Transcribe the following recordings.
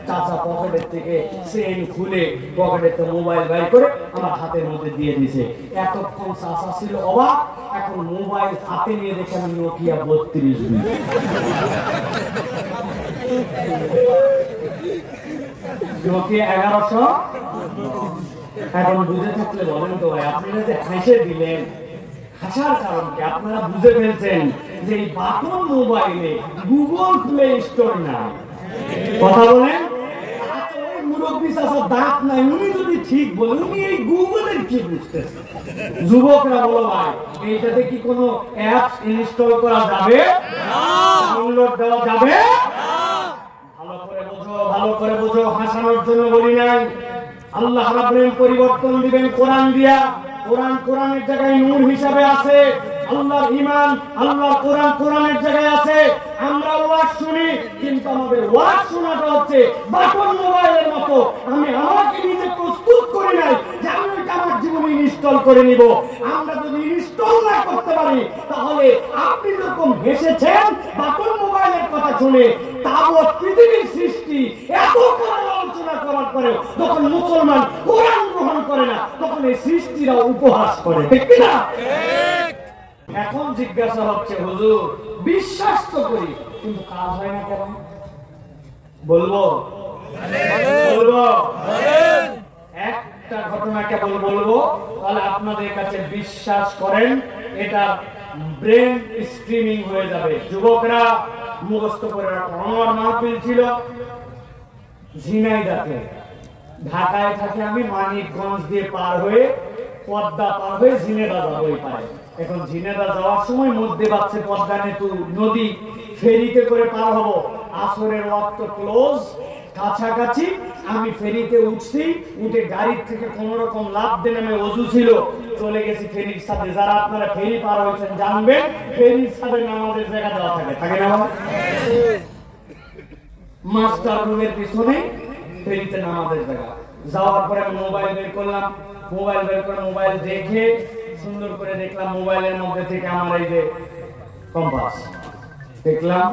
চাচা পকেটের থেকে চেইন খুলে পকেটের মোবাইল বাইর করে আমার হাতের মধ্যে দিয়ে দিছে। এতক্ষণ চাচা ছিল অবাক, এখন মোবাইল হাতে নিয়ে দেখে আমি নোকিয়া 32 নোকিয়া 1100। এখন বুঝে থাকলে বলেন তো ভাই, আপনারা যে হাসে দিলেন, হাসার কারণ কি? আপনারা বুঝে ফেলছেন যে এই বাটন মোবাইলে গুগল প্লে স্টোর না। কথা বলেন, মুরব্বী চাচা দাঁত নাই, উনি যদি ঠিক বলেন, উনি এই গুগলের কি বুঝতেছেন? যুবকরা বলো ভাই, এইটাতে কি কোনো অ্যাপস ইনস্টল করা যাবে? ডাউনলোড দেওয়া যাবে? ভালো করে বোঝো, ভালো করে বোঝো, হাসানোর জন্য বলি নাই। আল্লাহ রাব্বুল পরিবর্তন দিবেন কোরআন দিয়া। কোরআনের জায়গায় নূর হিসাবে আছে আল্লাহর ঈমান, আল্লাহর কোরআন কোরআনের জায়গায় আছে। আমরা ওয়াজ শুনি, কিন্তু আমাদের ওয়াজ শোনাটা হচ্ছে বাটন মোবাইলের মতো। আমি আমাকে নিজে প্রস্তুত করি নাই যে আমি ওইটা আমার জীবনে ইনস্টল করে নিব। আমরা যদি ইনস্টল না করতে পারি, তাহলে আপনি যখন হেসেছেন বাটন মোবাইলের কথা শুনে, তাবৎ পৃথিবীর সৃষ্টি এত আলোচনা করার পরে যখন মুসলমান কোরআন গ্রহণ করে না, তখন এই সৃষ্টিরা উপহাস করে, ঠিক না? এখন জিজ্ঞাসা হচ্ছে, হুজুর বিশ্বাস তো করি, কিন্তু কাজ হয় না কেন? বলবো একটা ঘটনা কেবল বলবো, তাহলে আপনাদের কাছে বিশ্বাস করেন এটা ব্রেন স্ট্রিমিং হয়ে যাবে। যুবকরা মুখস্থ করে রাখো। আমার মাহফিল ছিল ঝিনাইদহে, ঢাকায় থাকি আমি, মানিকগঞ্জ দিয়ে পার হয়ে পদ্মা পার হয়ে ঝিনেদা যাবো এই পারে। এখন ঝিনেদা যাওয়ার সময় মধ্যে বাচ্চা পদ্মা নদী ফেরিতে করে পার হব। আসরের ওয়াক্ত ক্লোজ, কাছাকাছি। আমি ফেরিতে উঠছি, উঠে গাড়ির থেকে কোন রকম লাভ দিয়ে নেমে ওযু ছিল, চলে গেছি ফেরির সাথে। যারা আপনারা ফেরি পার হয়েছেন জানবেন, ফেরির সাথে নামাজের জায়গা দেওয়া থাকে না? মাস্টার রুমের পিছনে ফেরিতে নামাজের জায়গা। যাওয়ার পরে আমি মোবাইল বের করলাম, মোবাইল দেখে সুন্দর করে দেখলাম মোবাইলের মধ্যে থেকে আমার এই যে কম্পাস দেখলাম,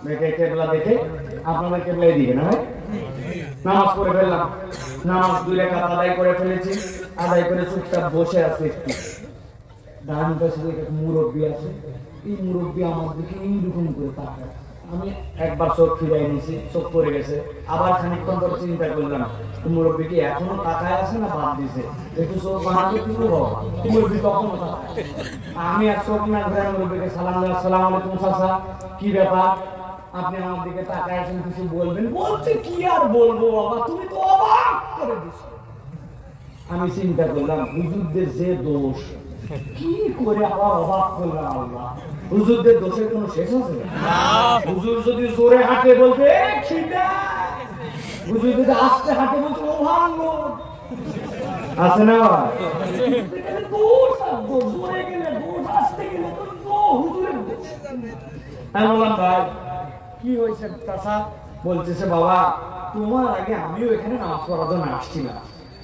দেখে কেবলা দেখে আপনাদের কেবলাই দিকে না ভাই, নামাজ পড়ে ফেললাম। নামাজ 2 রাকাত আদায় করে ফেলেছি। আদায় করে চুপচাপ বসে আছি। একটু ডান পাশে এক মুরব্বী আছে, এই মুরব্বী আমার দিকে এইরকম করে তাকায়। আমি একবার চোখ ফিরাই নিয়েছি, চোখ পড়ে গেছে। আবার খানিকক্ষণ পরে চিন্তা করলাম, মুরব্বী কি এখনো তাকায় আছে না বাদ দিছে? একটু চোখ বানাতে কি করবো? মুরব্বী কখনো তাকায়। আমি আর চোখ না ঘুরে মুরব্বীকে সালাম দিলাম, আসসালামু আলাইকুম চাচা, কি ব্যাপার? আপনি আমার দিকে তাকায় আছেন, কিছু বলবেন? বলছে কি আর বলবো বাবা, তুমি তো অবাক করে দিছো। আমি চিন্তা করলাম, হুজুরদের যে দোষ, কি করে আবার অবাক করলাম। আল্লাহ, হুজুরদের দোষের কোনো শেষ আছে? হুজুর যদি জোরে হাঁটে বলতে হুজুর যদি আস্তে হাঁটে বলতে ও ভালো আছে না? আমি বললাম, ভাই কি হয়েছে চাচা? বলতেছে, বাবা তোমার আগে আমিও এখানে নামাজ পড়ার জন্য আসছি না,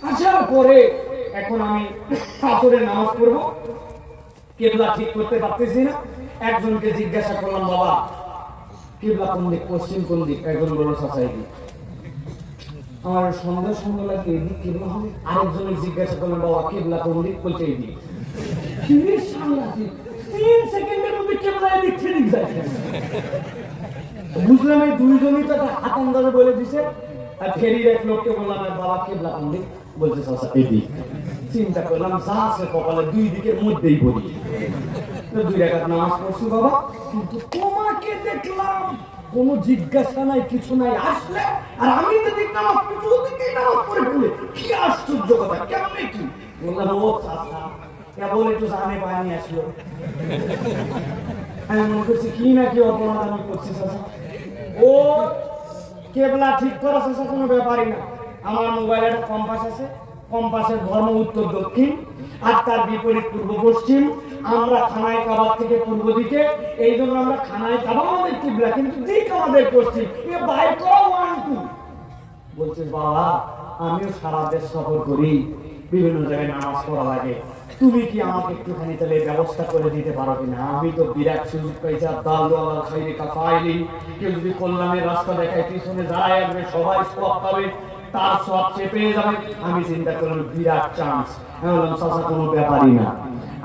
আসার পরে এখন আমি আসরের নামাজ পড়বো, কিবলা ঠিক করতে পারতেছি না। একজনকে জিজ্ঞাসা করলাম, বাবা কিবলা কোন দিক, পশ্চিম কোন দিক? একজন বলল চাচা এদিক। আমার সন্দেহ লাগে এদিক কিবলা হবে। আরেকজনকে জিজ্ঞাসা করলাম, বাবা কিবলা কোন দিক? বলছে এদিক। 3 সেকেন্ডের মধ্যে কিবলা এদিক ঠিক যায়। বুঝলাম এই দুইজনই তো একটা হাত আন্দাজে বলে দিছে। আর ফেরির এক লোককে বললাম, বাবা কিবলা কোন দিক? বলছে চাচা এদিক। চিন্তা করলাম, যা আছে কপালে 2 দিকের মধ্যেই পড়ি। 2 রাকাত নামাজ পড়ছি বাবা, কিন্তু তোমাকে দেখলাম কোনো জিজ্ঞাসা নাই, কিছু নাই, আসলে আর আমি তো দেখলাম নামাজ পড়ছি, ওদিকেই নামাজ পড়ে ফেলে। কি আশ্চর্য কথা, কেমনে কি? বললাম, ও চাচা কেবল একটু জানে পানি আসলো। আমি মনে করছি কি না কি অপরাধ আমি করছি চাচা। ও কেবলা ঠিক করা চাচা কোনো ব্যাপারই না। আমার মোবাইলে একটা কম্পাস আছে, কম্পাসের ধর্ম উত্তর দক্ষিণ, আর তার বিপরীত পূর্ব পশ্চিম। আমরা খানায় কাবা থেকে পূর্ব দিকে, এই জন্য আমরা খানায় কাবা আমাদের কিবলা, কিন্তু দিক আমাদের পশ্চিম। বাইর করো 1 2। বলছে, বাবা আমিও সারা দেশ সফর করি, বিভিন্ন জায়গায় নামাজ পড়া লাগে, তুমি কি আমাকে একটুখানি তাহলে ব্যবস্থা করে দিতে পারো কিনা? আমি তো বিরাট সুযোগ পাইছি, কেউ যদি কল্যাণের রাস্তা দেখায় পিছনে যারাই আসবে সবাই সওয়াব পাবে, তার সওয়াব সে পেয়ে যাবে। আমি চিন্তা করলাম বিরাট চান্স। আমি বললাম চাচা কোনো ব্যাপারই না,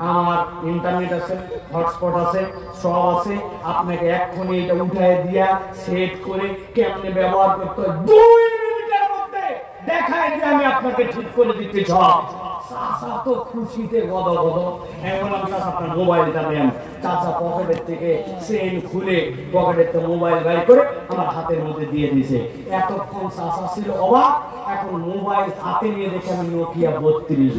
আমার ইন্টারনেট আছে, হটস্পট আছে, সব আছে, আপনাকে এক্ষুনি এটা উঠায় দিয়া সেট করে কেমনে ব্যবহার করতে হয় 2 মিনিটের মধ্যে দেখায় দিয়ে আমি আপনাকে ঠিক করে দিতে চাই। চাচা তো খুশিতে গদগদ। আমি বললাম চাচা আপনার মোবাইলটা দেন। চাচা পকেটের থেকে চেইন খুলে পকেটের থেকে মোবাইল বের করে আমার হাতের মধ্যে দিয়ে দিয়েছে। এতক্ষণ চাচা ছিল অবাক, এখন মোবাইল হাতে নিয়ে দেখে আমি নোকিয়া 32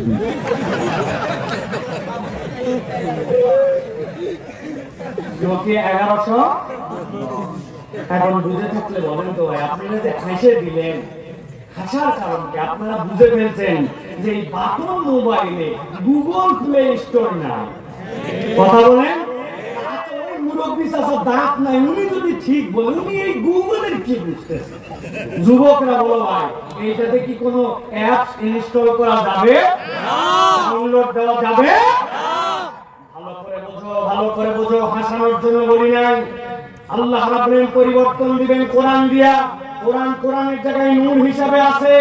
নোকিয়া 1100। এখন বুঝে থাকলে বলেন তো ভাই, আপনারা যে হাসে দিলেন, হাসার কারণ কি? আপনারা বুঝে ফেলছেন যে এই বাটন মোবাইলে গুগল প্লে স্টোর নাই। কথা বলেন, মুরব্বী চাচা দাঁত নাই, উনি যদি ঠিক বলেন, উনি এই গুগলের কি বুঝতেছেন? যুবকরা বলো ভাই, এইটাতে কি কোনো অ্যাপস ইনস্টল করা যাবে? ডাউনলোড দেওয়া যাবে? ভালো করে বোঝো, ভালো করে বোঝো। হাসানোর জন্য বলি নাই। আল্লাহ রাব্বুল পরিবর্তন দিবেন কোরআন দিয়া। কোরআনের জায়গায় নূর হিসাবে আছে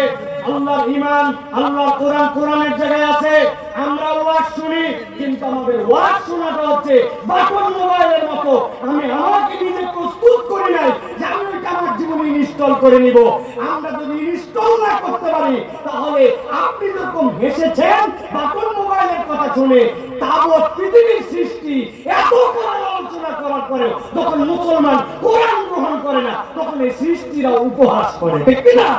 আল্লাহর ঈমান, আল্লাহর কোরআন কোরআনের জায়গায় আছে। আমরা ওয়াজ শুনি, কিন্তু আমাদের ওয়াজ শোনাটা হচ্ছে বাটন মোবাইলের মতো। আমি আমাকে নিজে প্রস্তুত করি নাই যে আমি ওইটা আমার জীবনে ইনস্টল করে নিব। আমরা যদি ইনস্টল না করতে পারি, তাহলে আপনি যখন হেসেছেন বাটন মোবাইলের কথা শুনে, তাবৎ পৃথিবীর সৃষ্টি এত আলোচনা করার পরে যখন মুসলমান কোরআন গ্রহণ করে না, তখন এই সৃষ্টিরা উপহাস করে, ঠিক না?